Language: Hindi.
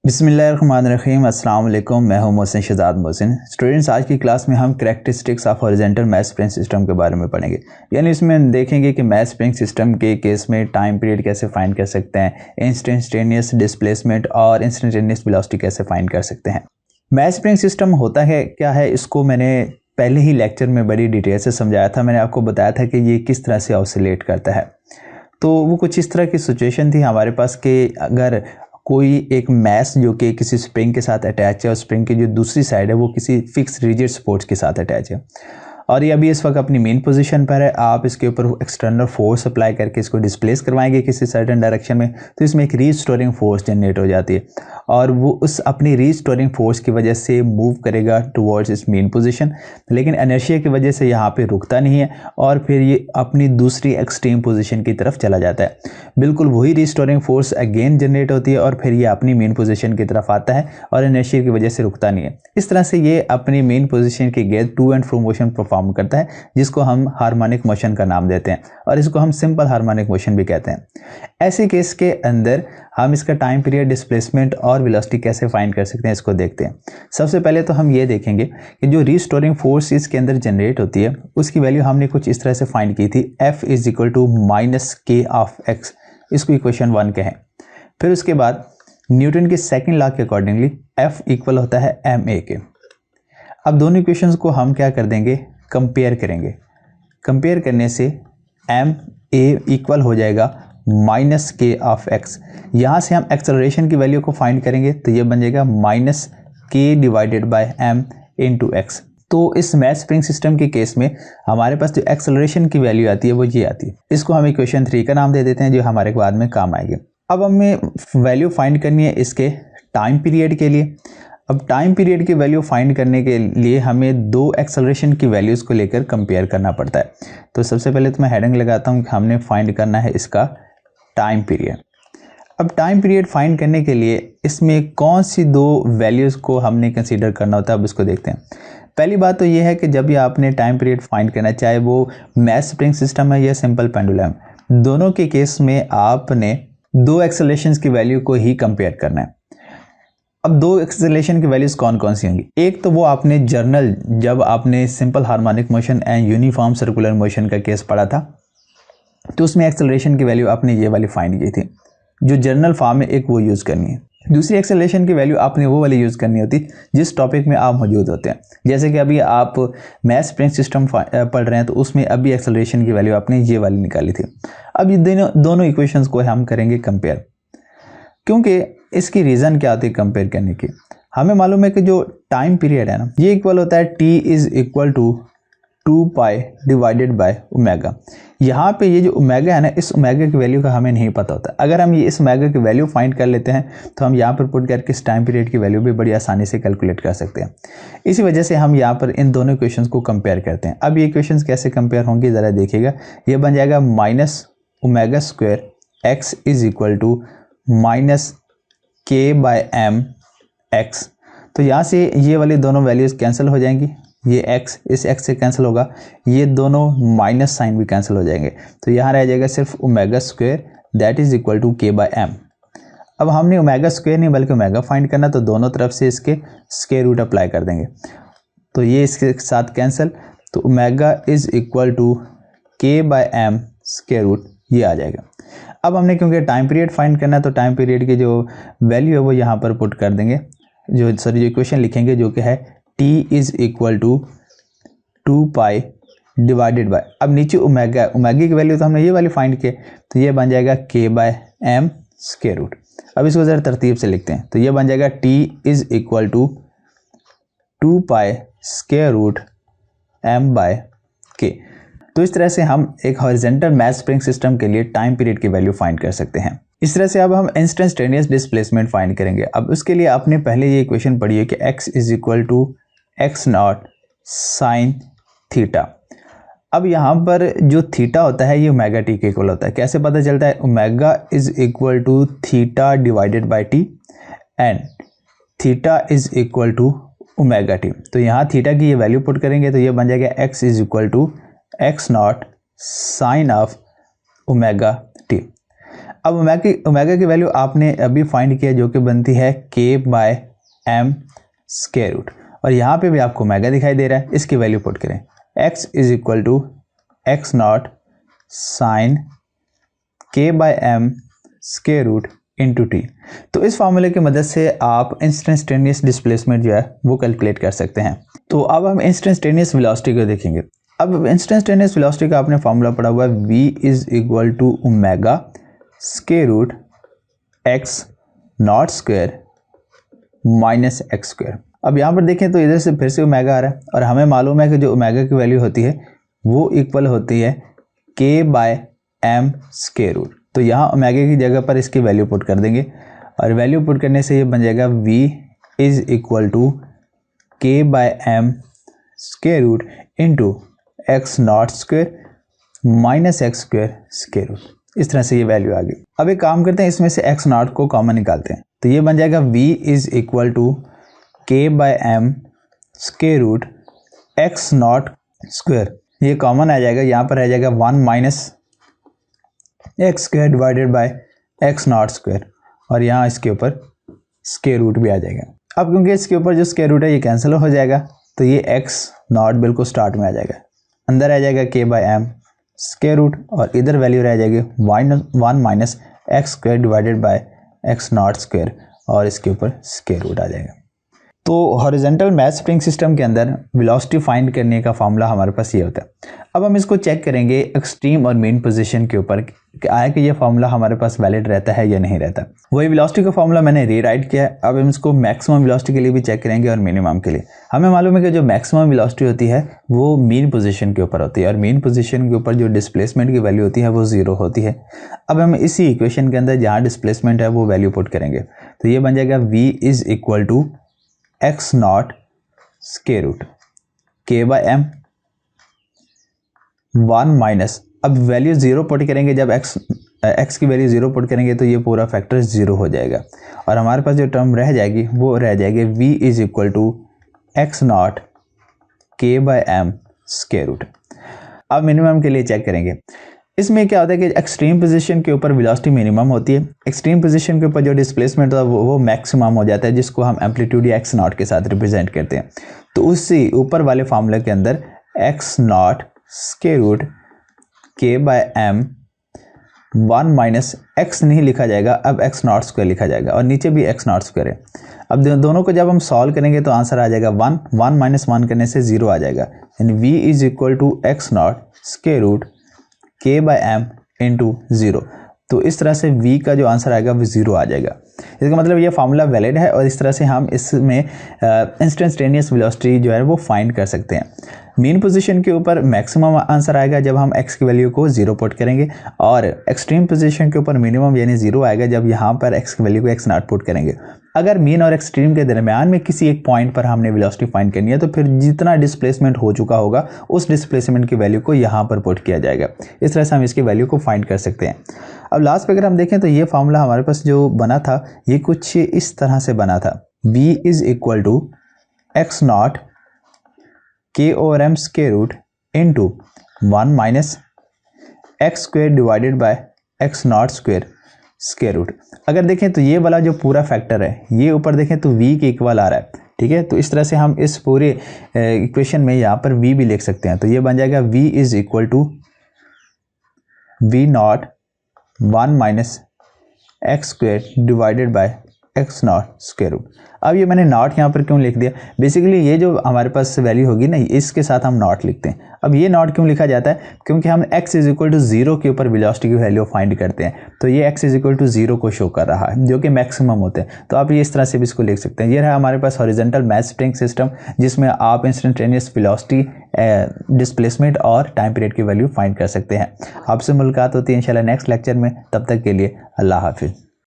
बिस्मिल्लाहिर्रहमानिर्रहीम अस्सलाम वालेकुम। मैं हूं मोहसिन शहजाद मोहसिन। स्टूडेंट्स, आज की क्लास में हम characteristics of horizontal math spring system के बारे में पढ़ेंगे। यानी इसमें हम देखेंगे कि मैथ स्प्रिंग सिस्टम के केस में टाइम पीरियड कैसे फाइंड कर सकते हैं, इंस्टेंटेनियस डिस्प्लेसमेंट और इंस्टेंटेनियस वेलोसिटी कैसे फाइंड कर सकते हैं। मैथ स्प्रिंग सिस्टम होता है क्या है, इसको मैंने पहले ही लेक्चर में बड़ी डिटेल से समझाया था। मैंने आपको बताया था कि ये किस तरह से ऑसिलेट करता है। तो वो कुछ इस तरह की सिचुएशन थी हमारे पास कि अगर कोई एक मैस जो कि किसी स्प्रिंग के साथ अटैच है और स्प्रिंग की जो दूसरी साइड है वो किसी फिक्स रिजिड सपोर्ट्स के साथ अटैच है और ये अभी इस वक्त अपनी मेन पोजीशन पर है, आप इसके ऊपर एक्सटर्नल फोर्स अप्लाई करके इसको डिस्प्लेस करवाएंगे किसी सर्टेन डायरेक्शन में, तो इसमें एक रीस्टोरिंग फोर्स जनरेट हो जाती है और वो उस अपनी रीस्टोरिंग फोर्स की वजह से मूव करेगा टुवर्ड्स इस मेन पोजीशन। लेकिन इनर्शिया की वजह से यहाँ पे रुकता नहीं है और फिर ये अपनी दूसरी एक्सट्रीम पोजीशन की तरफ चला जाता है। बिल्कुल वही रीस्टोरिंग फोर्स अगेन जनरेट होती है और फिर ये अपनी मेन पोजीशन की तरफ आता है और इनर्शिया की वजह से रुकता नहीं है। इस तरह से ये अपनी मेन पोजीशन के गिर्द to and fro motion perform करता है, जिसको हम हार्मोनिक मोशन का नाम देते हैं और इसको हम सिंपल हार्मोनिक मोशन भी कहते हैं। ऐसे केस के अंदर हम इसका टाइम पीरियड, डिस्प्लेसमेंट और वेलोसिटी कैसे फाइंड कर सकते हैं, इसको देखते हैं। सबसे पहले तो हम ये देखेंगे कि जो रीस्टोरिंग फोर्स इसके अंदर जनरेट होती है उसकी वैल्यू हमने कुछ इस तरह से फाइंड की थी, F is equal to minus k of x, इसको इक्वेशन 1 कहें। फिर उसके बाद न्यूटन के सेकेंड लॉ के अकॉर्डिंगली F इक्वल होता है ma के। अब दोनों इक्वेशंस को हम क्या कर देंगे, कंपेयर करेंगे। कंपेयर करने से ma इक्वल हो जाएगा माइनस के ऑफ एक्स। यहाँ से हम एक्सेलरेशन की वैल्यू को फाइंड करेंगे तो ये बन जाएगा माइनस के divided by m into x. तो इस मैथ स्प्रिंग सिस्टम के केस में हमारे पास जो एक्सेलरेशन की वैल्यू आती है वो ये आती है। इसको हम इक्वेशन 3 का नाम दे देते हैं जो हमारे बाद में काम आएगी। अब हमें वैल्यू फाइंड करनी है इसके टाइम पीरियड के लिए। अब टाइम पीरियड की वैल्यू फाइंड करने के लिए हमें दो एक्सेलरेशन की वैल्यूज़ को लेकर कंपेयर करना पड़ता है। तो सबसे पहले तो मैं हेडिंग लगाता हूँ कि हमने फाइंड करना है इसका टाइम पीरियड। अब टाइम पीरियड फाइंड करने के लिए इसमें कौन सी दो वैल्यूज़ को हमने कंसीडर करना होता है, अब इसको देखते हैं। पहली बात तो ये है कि जब भी आपने टाइम पीरियड फाइंड करना है, चाहे वो मैथ स्प्रिंग सिस्टम है या सिंपल पेंडुलम, दोनों के केस में आपने दो एक्सेलरेशंस की वैल्यू को ही कंपेयर करना है। अब दो एक्सेलरेशन की वैल्यूज कौन कौन सी होंगी, एक तो वो आपने जर्नल जब आपने simple harmonic motion and uniform circular motion का केस पढ़ा था तो उसमें एक्सेलरेशन की वैल्यू आपने ये वाली फाइंड की थी, जो जर्नल फॉर्म में एक वो यूज़ करनी है। दूसरी एक्सेलरेशन की वैल्यू आपने वो वाली यूज़ करनी होती जिस टॉपिक में आप मौजूद होते हैं। जैसे कि अभी आप मैथ स्प्रिंग सिस्टम पढ़ रहे हैं तो उसमें अभी एक्सेलरेशन की वैल्यू आपने ये वाली निकाली थी। अब ये दोनों इक्वेशंस को हम करेंगे कंपेयर, क्योंकि इसकी रीज़न क्या होती है कंपेयर करने की। हमें मालूम है कि जो टाइम पीरियड है ना, ये इक्वल होता है t is equal to 2 pi divided by omega. यहाँ पे ये जो ओमेगा है ना, इस ओमेगा की वैल्यू का हमें नहीं पता होता। अगर हम ये इस ओमेगा की वैल्यू फाइंड कर लेते हैं तो हम यहाँ पर पुट करके इस टाइम पीरियड की वैल्यू भी बड़ी आसानी से कैलकुलेट कर सकते हैं। इसी वजह से हम यहाँ पर इन दोनों इक्वेशंस को कंपेयर करते हैं। अब ये इक्वेशंस कैसे कंपेयर होंगी ज़रा देखिएगा। ये बन जाएगा minus omega square x is equal to minus k by m x. तो यहाँ से ये वाली दोनों वैल्यूज़ कैंसिल हो जाएंगी, ये x इस x से कैंसिल होगा, ये दोनों माइनस साइन भी कैंसिल हो जाएंगे। तो यहाँ रह जाएगा सिर्फ omega square that is equal to k by m. अब हमने ओमेगा स्क्वायर नहीं बल्कि ओमेगा फाइंड करना, तो दोनों तरफ से इसके स्क्वायर रूट अप्लाई कर देंगे। तो ये इसके साथ कैंसिल, तो omega is equal to k by M square root, ये आ जाएगा। अब हमने क्योंकि टाइम पीरियड फाइंड करना है तो टाइम पीरियड की जो वैल्यू है वो यहाँ पर पुट कर देंगे, जो इक्वेशन लिखेंगे जो कि है t is equal to 2 pi divided by, अब नीचे ओमेगा की वैल्यू तो हमने ये वाली फाइंड की, तो ये बन जाएगा k by M square root. अब इसको ज़रा तरतीब से लिखते हैं, तो ये बन जाएगा t is equal to 2 pi square root m by k। तो इस तरह से हम एक हॉरिजॉन्टल मैथ स्प्रिंग सिस्टम के लिए टाइम पीरियड की वैल्यू फाइंड कर सकते हैं। इस तरह से अब हम इंस्टेंटेनियस डिस्प्लेसमेंट फाइंड करेंगे। अब उसके लिए आपने पहले ये इक्वेशन पढ़ी है कि x is equal to X naught sine theta. अब यहाँ पर जो थीटा होता है ये ओमेगा टी के इक्वल होता है। कैसे पता चलता है, omega is equal to theta divided by T and theta is equal to omega T. तो यहाँ थीटा की ये वैल्यू पुट करेंगे तो ये बन जाएगा x is equal to X naught sine of omega T. अब ओमेगा की वैल्यू आपने अभी फाइंड किया जो कि बनती है k/m स्क्वायर रूट, और यहाँ पे भी आपको ओमेगा दिखाई दे रहा है, इसकी वैल्यू पुट करें x is equal to X naught sine k/m square root into T. तो इस फार्मूले की मदद से आप इंस्टेंटेनियस डिस्प्लेसमेंट जो है वो कैलकुलेट कर सकते हैं। तो अब हम इंस्टेंटेनियस वेलोसिटी को देखेंगे। अब इंस्टेंटेनियस वेलोसिटी का आपने फार्मूला पढ़ा हुआ है v is equal to omega square root X naught square minus X square. अब यहाँ पर देखें तो इधर से फिर से ओमेगा आ रहा है, और हमें मालूम है कि जो ओमेगा की वैल्यू होती है वो इक्वल होती है k/m स्क्वायर रूट। तो यहाँ ओमेगा की जगह पर इसकी वैल्यू पुट कर देंगे, और वैल्यू पुट करने से ये बन जाएगा v is equal to k/m square root into X naught square minus X square square root. इस तरह से ये वैल्यू आ गई। अब एक काम करते हैं, इसमें से एक्स नॉट को कॉमन निकालते हैं, तो ये बन जाएगा v is equal to k/m square root X naught square. ये कॉमन आ जाएगा, यहाँ पर आ जाएगा 1 minus X square divided by X naught square, और यहाँ इसके ऊपर स्क्वायर रूट भी आ जाएगा। अब क्योंकि इसके ऊपर जो स्क्वायर रूट है ये कैंसिल हो जाएगा, तो ये एक्स नॉट बिल्कुल स्टार्ट में आ जाएगा, अंदर आ जाएगा k/m स्क्वायर रूट, और इधर वैल्यू रह जाएगी 1 minus X square divided by X naught square, और इसके ऊपर स्क्वायर रूट आ जाएगा। तो हॉरिजॉन्टल मैथ स्प्रिंग सिस्टम के अंदर वेलोसिटी फाइंड करने का फार्मूला हमारे पास ये होता है। अब हम इसको चेक करेंगे एक्सट्रीम और मीन पोजीशन के ऊपर कि आया कि ये फार्मूला हमारे पास वैलिड रहता है या नहीं रहता। वही वेलोसिटी का फार्मूला मैंने रीराइट किया है। अब हम इसको मैक्सिमम वेलोसिटी के लिए भी चेक करेंगे और मिनिमम के लिए। हमें मालूम है कि जो मैक्सिमम वेलोसिटी होती है वो मीन पोजीशन के ऊपर होती है, और मीन पोजीशन के ऊपर जो डिस्प्लेसमेंट की वैल्यू होती है वो 0 होती है। अब हम इसी इक्वेशन के अंदर जहाँ डिस्प्लेसमेंट है वो वैल्यू पुट करेंगे, तो ये बन जाएगा v is equal to X naught square root k/m 1 minus, अब वैल्यू 0 पुट करेंगे, जब x की वैल्यू 0 पुट करेंगे तो ये पूरा फैक्टर 0 हो जाएगा, और हमारे पास जो टर्म रह जाएगी वो रह जाएगी v is equal to X naught k/m square root. अब मिनिमम के लिए चेक करेंगे। इसमें क्या होता है कि एक्सट्रीम पोजीशन के ऊपर वेलोसिटी मिनिमम होती है, एक्सट्रीम पोजीशन के ऊपर जो डिस्प्लेसमेंट होता है वो मैक्सिमम हो जाता है, जिसको हम एम्पलीट्यूड या एक्स नॉट के साथ रिप्रेजेंट करते हैं। तो उसी ऊपर वाले फार्मूले के अंदर X naught square root k/m 1 minus X नहीं लिखा जाएगा, अब एक्स नॉट स्क्वायर लिखा जाएगा, और नीचे भी एक्स नॉट स्क्वायर है। अब दोनों को जब हम सॉल्व करेंगे तो आंसर आ जाएगा 1 माइनस 1 करने से 0 आ जाएगा, यानी v is equal to X naught square root k/m into 0। तो इस तरह से v का जो आंसर आएगा वो 0 आ जाएगा। इसका मतलब ये फार्मूला वैलिड है, और इस तरह से हम इसमें इंस्टेंटेनियस वेलोसिटी जो है वो फाइंड कर सकते हैं। मीन पोजीशन के ऊपर मैक्सिमम आंसर आएगा जब हम x की वैल्यू को 0 पुट करेंगे, और एक्सट्रीम पोजीशन के ऊपर मिनिमम यानी 0 आएगा जब यहाँ पर x की वैल्यू को x नॉट पुट करेंगे। अगर मीन और एक्सट्रीम के दरमियान में किसी एक पॉइंट पर हमने वेलोसिटी फाइंड करनी है, तो फिर जितना डिस्प्लेसमेंट हो चुका होगा उस डिस्प्लेसमेंट की वैल्यू को यहाँ पर पुट किया जाएगा। इस तरह से हम इसकी वैल्यू को फाइंड कर सकते हैं। अब लास्ट पे अगर हम देखें तो ये फार्मूला हमारे पास जो बना था ये कुछ इस तरह से बना था, v is equal to X naught k/m square root into 1 minus X square divided by X naught square square root. अगर देखें तो ये वाला जो पूरा फैक्टर है ये ऊपर देखें तो v के इक्वल आ रहा है, ठीक है। तो इस तरह से हम इस पूरे इक्वेशन में यहाँ पर v भी लिख सकते हैं। तो ये बन जाएगा v is equal to v naught 1 minus X square divided by X naught square root. अब ये मैंने नॉट यहाँ पर क्यों लिख दिया, बेसिकली ये जो हमारे पास वैल्यू होगी ना इसके साथ हम नॉट लिखते हैं। अब ये नॉट क्यों लिखा जाता है, क्योंकि हम x इज इक्वल टू 0 के ऊपर वेलोसिटी की वैल्यू फाइंड करते हैं, तो ये x इज इक्वल टू 0 को शो कर रहा है जो कि मैक्सिमम होते हैं। तो आप ये इस तरह से भी इसको लिख सकते हैं। ये है हमारे पास हॉरिजॉन्टल मैथ स्प्रिंग सिस्टम, जिसमें आप इंस्टेंटेनियस वेलोसिटी, डिस्प्लेसमेंट और टाइम पीरियड की वैल्यू फाइंड कर सकते हैं। आपसे मुलाकात होती है इंशाल्लाह नेक्स्ट लेक्चर में, तब तक के लिए अल्लाह हाफिज़।